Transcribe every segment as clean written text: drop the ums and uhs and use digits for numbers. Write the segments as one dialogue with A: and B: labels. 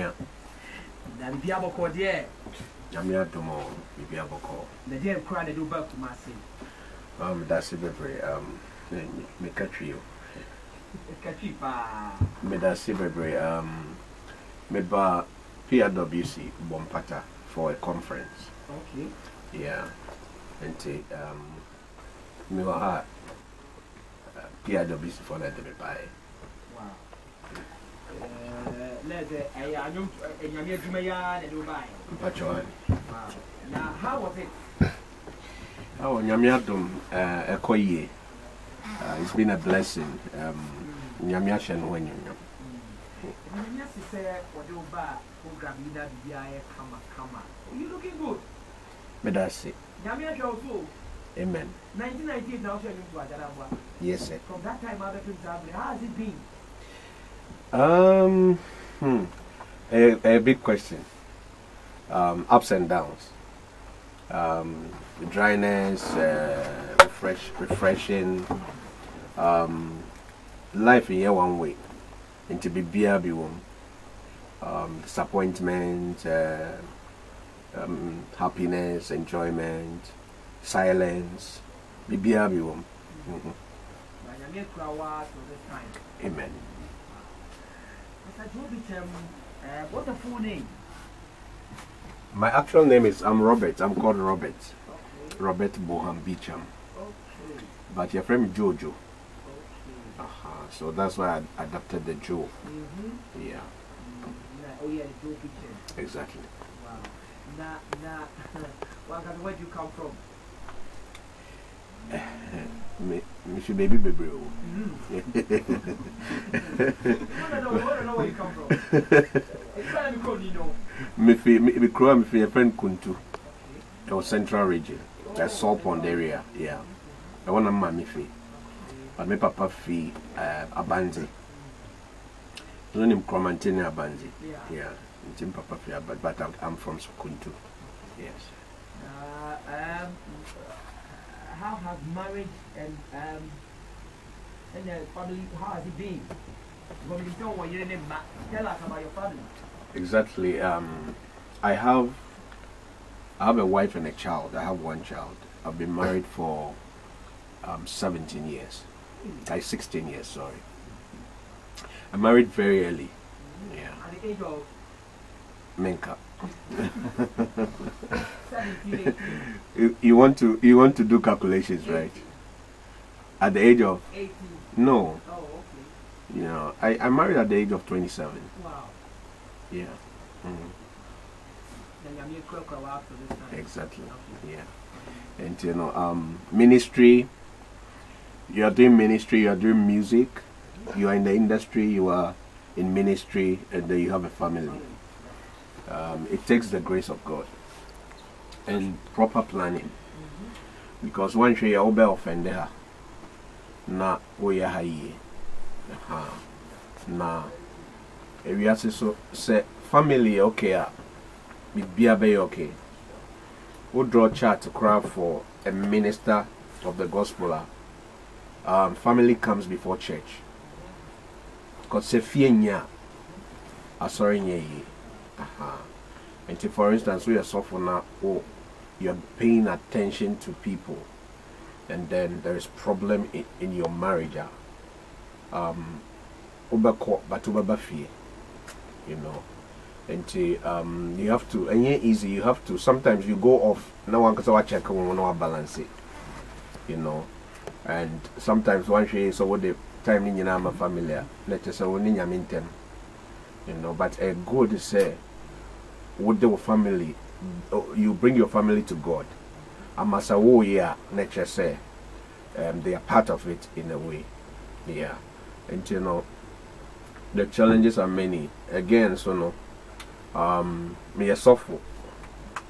A: Nyamia.
B: Then be able to dear.
A: Nyamia to more, be able to.
B: The dear cry do back to my sin.
A: That's it very me catch you. Me that's it very me ba PRWC Bompata for a conference.
B: Okay.
A: Yeah. And me wa PRWC for that me buy.
B: Wow. Let's say I know Nyamia Jumaya and Dubai.
A: Pachuan.
B: Wow. Now how was it?
A: Oh, Nyamia dum ekoye. It's been a blessing. Nyamia shen when you know.
B: Nyamia say what do ba program leader BIA kama. You looking good.
A: Me that's it.
B: Nyamia show too.
A: Amen.
B: 1998 now showing to Adarabwa.
A: Yes, sir.
B: From that time other things happening. How has it been?
A: A big question. Ups and downs. Dryness, refreshing. Life in here one way. Into be BRB one. Disappointment, happiness, enjoyment, silence. Be BRB one. Amen.
B: Mr. Joe Beechem, what's the full name?
A: My actual name is Robert. I'm called Robert.
B: Okay.
A: Robert Bohan Beechem.
B: Okay.
A: But your friend Jojo.
B: Okay.
A: So that's why I adopted the Joe. Yeah.
B: Oh yeah, Joe Beechem.
A: Exactly.
B: Wow. Where do you come from?
A: Me should baby baby.
B: I don't know where you come from. It's kind of cool, you know.
A: Me friend Kuntu. It was Central Region. That's Salt Pond area. Yeah. I want to mammy fee. But my papa fee Abanzi. I don't name Cromantini Abanzi. Yeah. Tim Papa fee, but I'm from Kuntu. Yes.
B: How has marriage and family, how has it been? Tell us about your family.
A: Exactly. I have a wife and a child. I have one child. I've been married for 17 years. 16 years, sorry. I married very early. Yeah.
B: At the age of
A: Menka.
B: 17, 18.
A: You want to do calculations, right? At the age of
B: 18.
A: No.
B: Oh, okay.
A: You know, I married at the age of 27.
B: Wow.
A: Yeah.
B: Then you're after this time.
A: Exactly. Yeah. And you know, ministry. You are doing ministry. You are doing music. You are in the industry. You are in ministry, and then you have a family. It takes the grace of God and proper planning, because once you are offended her, na we are high. Na if you so say family okay, be okay. We draw chart to craft for a minister of the gospel. Family comes before church. Because se fienya sorry ye. And for instance, we are suffering now. Oh, you're paying attention to people, and then there is problem in your marriage. You know, and you have to, and yeah, easy. You have to. Sometimes you go off. No one can check on no balance it. You know, and sometimes one day so what the time in your familiar. Let's say when you maintain. You know, but a good say. With the family, you bring your family to God. Nature say, they are part of it in a way. Yeah, and you know, the challenges are many. Again, so no, me a software,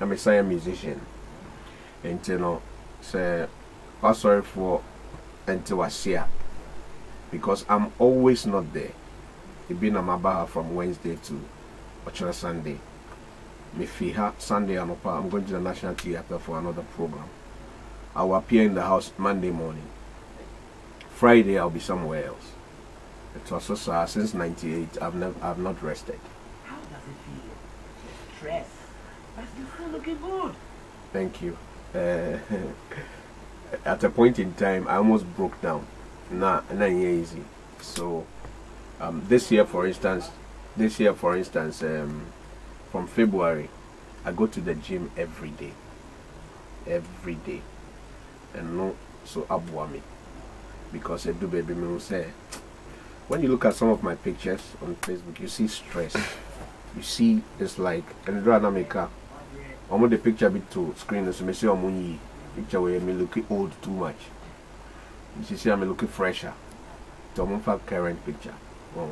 A: I'm a musician, and you know, say, I'm sorry for until I share, because I'm always not there. It's been a mabaha from Wednesday to Sunday. Sunday I'm going to the National Theatre for another program. I will appear in the house Monday morning. Friday I'll be somewhere else. It was so sad. Since '98 I've not rested.
B: How does it feel? Stress. But you're still looking good.
A: Thank you. At a point in time, I almost broke down. Not easy. So, this year, for instance, from February, I go to the gym every day, and no, so abuami, because I do baby me will say. When you look at some of my pictures on Facebook, you see stress. You see, it's like, and the almost the picture bit to screen, so me say picture where me looking old too much. You see, I'm looking fresher. So I'm current picture. Wow.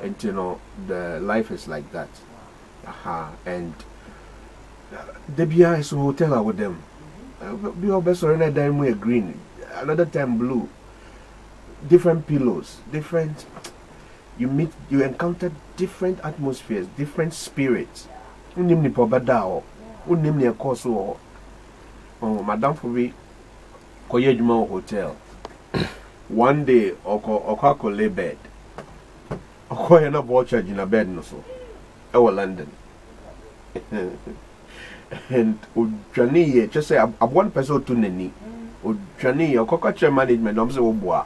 A: And you know, the life is like that. And the BI is a hotel with them. Be our best or another time we're green, another time blue. Different pillows, different. You encounter different atmospheres, different spirits. Unimni pobadao, unimni akoso. Oh, Madame Fobi, Koyejuma hotel. One day, Oko lay bed. Oko yana watch in a bed no so. Our London. And Ujani, just say, I'm one person to Neni. Ujani, Oko management, I'm so bois.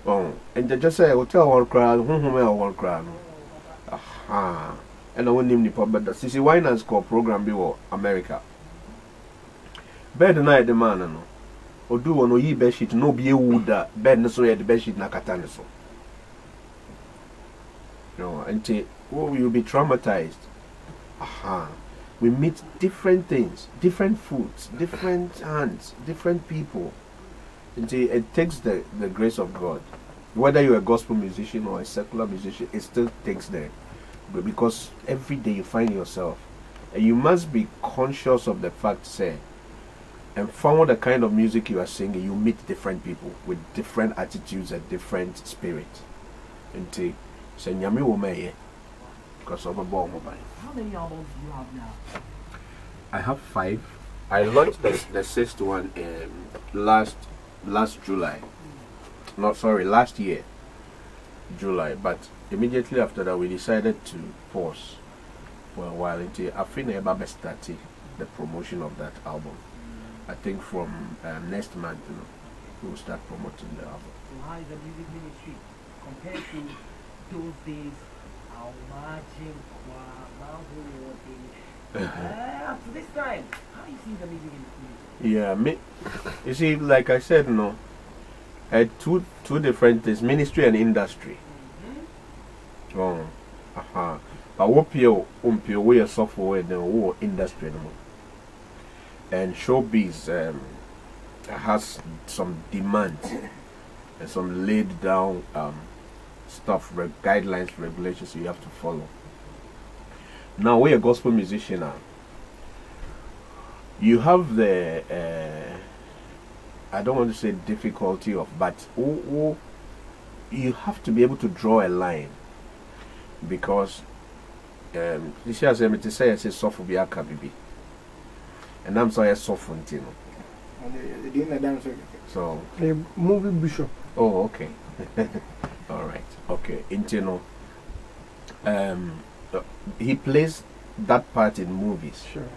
A: Oh, and they just say, hotel one crowd, one crowd. Aha. And I won't name the pub, but the CC Winers call program be America. Bed night the man, no. Or do no ye bed sheet, no be a wood bed no so at the bed sheet na katanaso. No, and you'll be traumatized. Aha. We meet different things, different foods, different hands, different people. It takes the grace of God. Whether you're a gospel musician or a secular musician, it still takes that. But because every day you find yourself, and you must be conscious of the fact, say, and from the kind of music you are singing, you meet different people with different attitudes and different spirits. And say, Nyami Womeye, because of a bomb mobile.
B: How many albums do you have now?
A: I have 5. I launched the 6th one last July. Not sorry, last year, July. But immediately after that, we decided to pause for a while until I think about starting the promotion of that album. I think from next month, we'll start promoting the album.
B: So how is the music ministry compared to those days? How much up to this time? How do you see the music industry?
A: Yeah, you see, like I said, two different things, ministry and industry. Oh, but what we are software the industry anymore. And showbiz has some demand and some laid down stuff, guidelines, regulations you have to follow. Now, we're a gospel musician now. You have the I don't want to say difficulty of, but you have to be able to draw a line, because this year I say soft be a kabibi, and I'm sorry soft fontino. So
C: movie bishop.
A: Oh, okay. All right. Okay. Intino. He plays that part in movies.
C: Sure.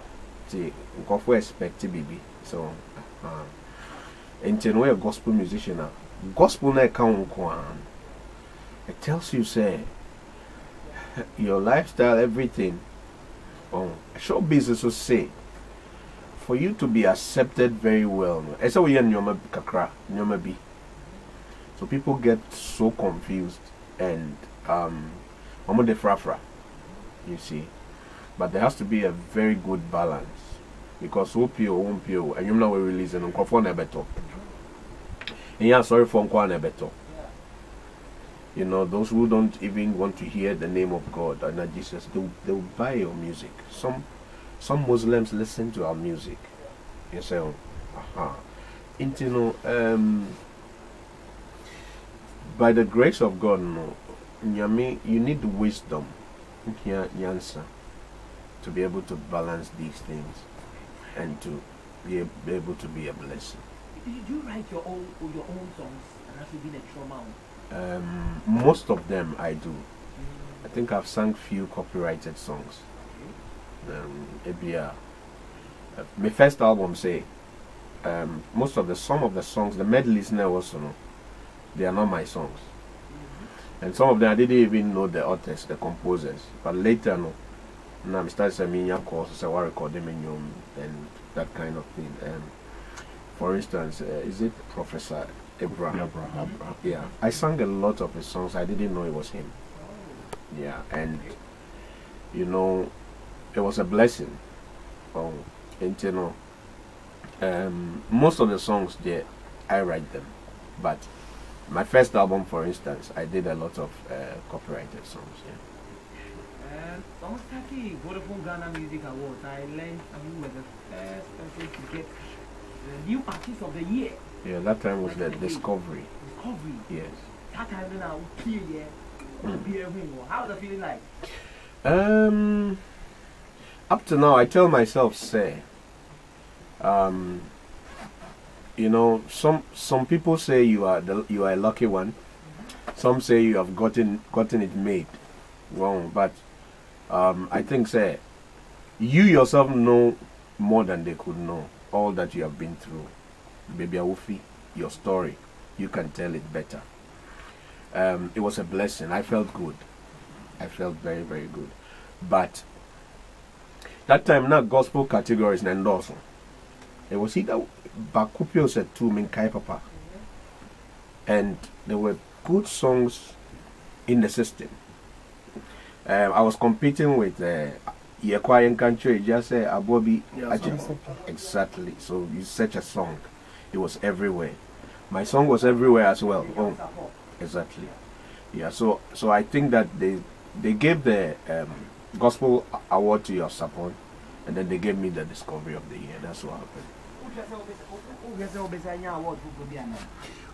A: See, we expect baby. So, intino, we're a gospel musician now. Gospel na count. It tells you, say, your lifestyle, everything. Show business will say, for you to be accepted very well. It's how we nyoma kakra, nyoma bi. So people get so confused and de frafra, you see. But there has to be a very good balance, because OPO, and you know we release an uncle better. And yeah, sorry for uncle better. You know, those who don't even want to hear the name of God and not Jesus, they'll buy your music. Some Muslims listen to our music. You say, by the grace of God, you need wisdom, to be able to balance these things and to be able to be a blessing.
B: Do you write your own songs, and has it been a trauma?
A: Most of them I do. think I've sung few copyrighted songs. My first album say most of some of the songs, the medleys now also know, they are not my songs. And some of them I didn't even know the authors, the composers. But later no, now I started saying courses, so I record them in and that kind of thing. For instance, is it Professor Abraham? Yeah, I sang a lot of his songs. I didn't know it was him. Yeah, and you know, it was a blessing. And you know, most of the songs there, I write them. But my first album, for instance, I did a lot of copyrighted songs. Yeah.
B: Songs like the Vodafone Ghana Music Awards, I learned you were the first person to get the new artist of the year.
A: Yeah, that time was the Discovery.
B: Discovery.
A: Yes.
B: That time now, clear. How was the feeling like?
A: Up to now, I tell myself, say, you know, some people say you are a lucky one. Some say you have gotten it made. Wrong, but I think, say, you yourself know more than they could know. All that you have been through, baby Awufi, your story, you can tell it better. It was a blessing. I felt good. I felt very, very good. But that time, not gospel categories and endorsement. It was either Bakupio said to Minkai Papa, and there were good songs in the system. I was competing with Yekwayan Country, just say Abobi. Exactly. So you search a song, it was everywhere. My song was everywhere as well. Oh, exactly. Yeah. So I think that they gave the gospel award to your support, and then they gave me the Discovery of the Year. That's what happened.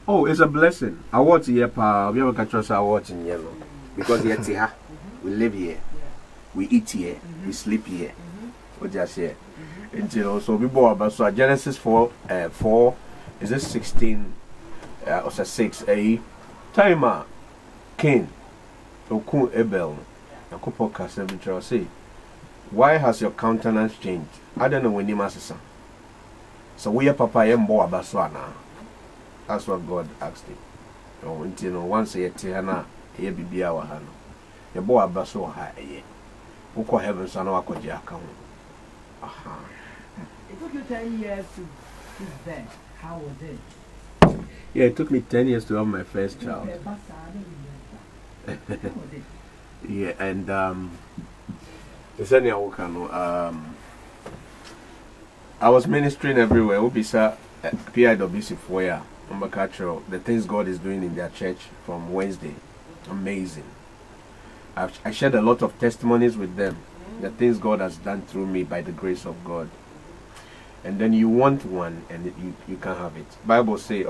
A: Oh, it's a blessing. Awards here, pa. We have a trust awards in yellow because we live here, we eat here, we sleep here. What just here? And you know, so we bought about so Genesis 4, is it 16? Or 6? A timer, Cain, Okun Abel. A couple podcast say, why has your countenance changed? I don't know when you must say. So we are Papa Yembo Abaswana. That's what God asked him. You know, once a year, Tiana, ye be our hand. Your boy Abaso high. Who call heaven, son of Akojaka. Aha.
B: It took you 10 years to then. How was it?
A: Yeah, it took me 10 years to have my first child. Yeah, and I was ministering everywhere. Ubisa PIWC Foya, the things God is doing in their church from Wednesday. Amazing. I shared a lot of testimonies with them. The things God has done through me by the grace of God. And then you want one and you can't have it. Bible say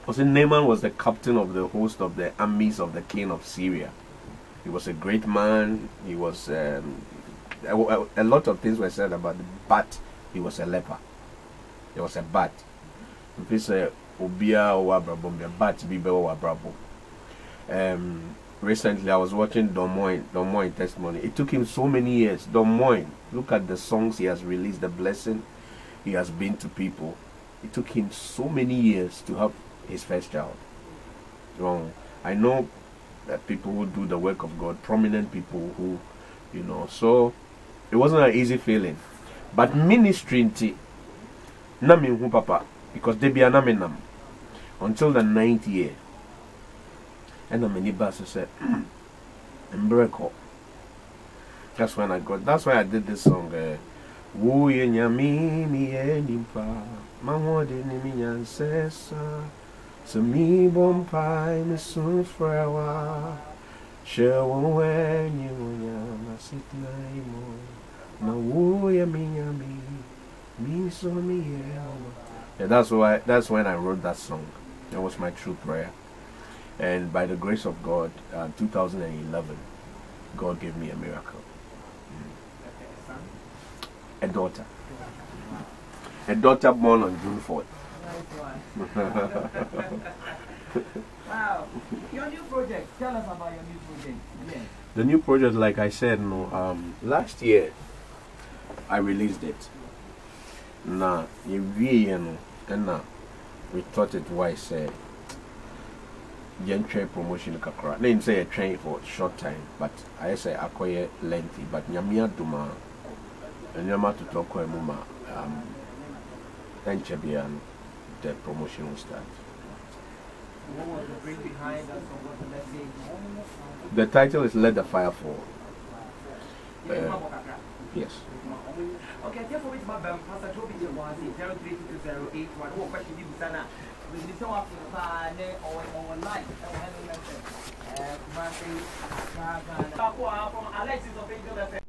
A: Naaman was the captain of the host of the armies of the king of Syria. He was a great man. He was a lot of things were said about him, but he was a leper. He was a bat. If it's a obia or wabrabo, bat bibe or wabrabo. Recently, I was watching Don Moine testimony. It took him so many years. Don Moine, look at the songs he has released, the blessing he has been to people. It took him so many years to have his first child. I know that people who do the work of God, prominent people who, you know, so it wasn't an easy feeling. But ministry, namin hu papa, because they be naminam until the 9th year. And the minibus said, "Miracle." That's when I did this song. Wo ye nyami mi enimpa, mahode ni mi nyansesa, so mi bompai mi sunfrewa, shewo wenye munya masitna imo, na wo ye mi nyami, mi so mi ye. Yeah, that's when I wrote that song. That was my true prayer. And by the grace of God, 2011, God gave me a miracle. A daughter. A daughter born on June 4th.
B: Wow. Your new project. Tell us about your new project. Yeah.
A: The new project, like I said, last year I released it. Now, we thought it wise. Young train promotion kakra. Name say a train for short time, but I say acquire lengthy. But nyamia duma, nyama to talk muma and Chebian, the promotion will start.
B: What was the bring behind us, or what the message?
A: The title is Let the Fire Fall. Yes.
B: Okay, therefore, it's my Pastor Joe Beechem was 032208. What question you sana? We need to walk in or life. From Alexis of Angel FM.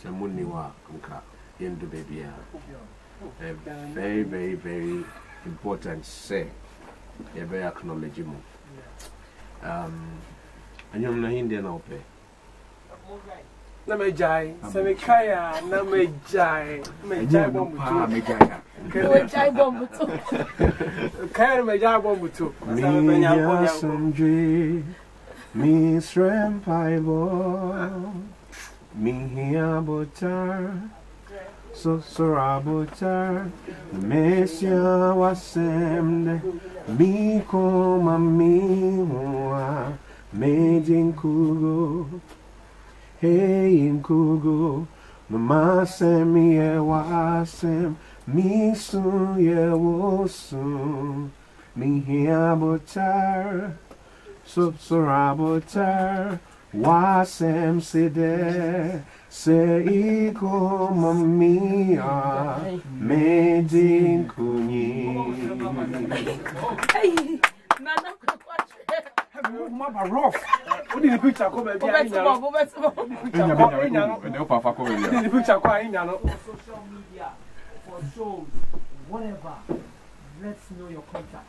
A: Samuniwa Unka Yendu Baby. A very, very, very important say. A very acknowledgement. And you're not Indian open.
C: Namejai, Samikaya, Namejai, Mejai Bombutu, Mejai Bombutu, Kaya Mejai Bombutu,
A: Mi Srempaibo, Mi Hiabotar, so Sorabotar, Messia Wasemde, Mi Koma Miwa, Majin Kugo. Hey in Kugo, Mama sem ye wasem, mi soon ye wo soon, mi hiabotar, so rabotar, wasem sede, se iko mamia, medin kuni.
C: Hey, Nana, Mama rough. Only the picture come and
B: social media for shows, whatever. Let's know your contact.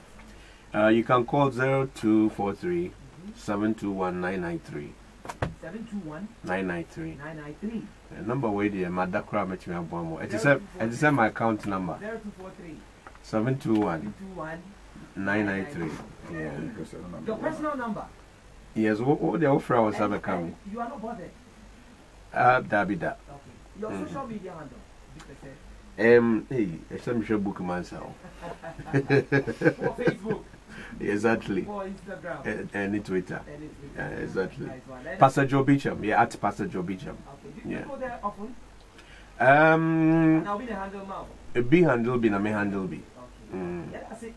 A: You can call 0243 721 993.
B: 721
A: 993.
B: 993.
A: The number where the Madakra met me more. It is my account number.
B: 0243
A: 721 993. Yeah.
B: Your personal number?
A: Yes, what the offer was ever coming.
B: You are not bothered?
A: Dabida.
B: Okay. Your social media handle?
A: Hey, I'm sure book myself.
B: For Facebook?
A: Exactly.
B: For Instagram?
A: And Twitter. Exactly.
B: Nice one.
A: Pastor Joe Beechem. Yeah, at Pastor Joe Beechem.
B: Okay. Do you go there often?
A: Now
B: be the handle now.
A: A B handle be, na me handle be.
B: Okay. Yeah, that's it.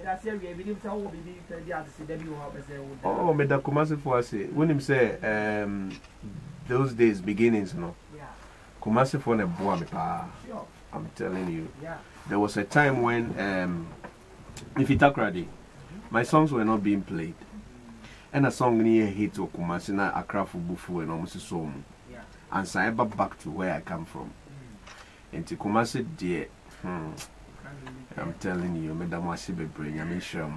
B: That's it. We believe that will be the
A: Oh, me da Kumasi for say. When him say those days beginnings, no.
B: Yeah.
A: Kumasi for ne boa me pa.
B: Sure.
A: I'm telling you.
B: Yeah.
A: There was a time when if you talk ready, my songs were not being played. And a song near hit to Kumasi na Accra for Bufu and almost so.
B: Yeah.
A: And so I back to where I come from. And to Kumasi dear. I'm telling you, Madam Wasibe Brain, I'm sure.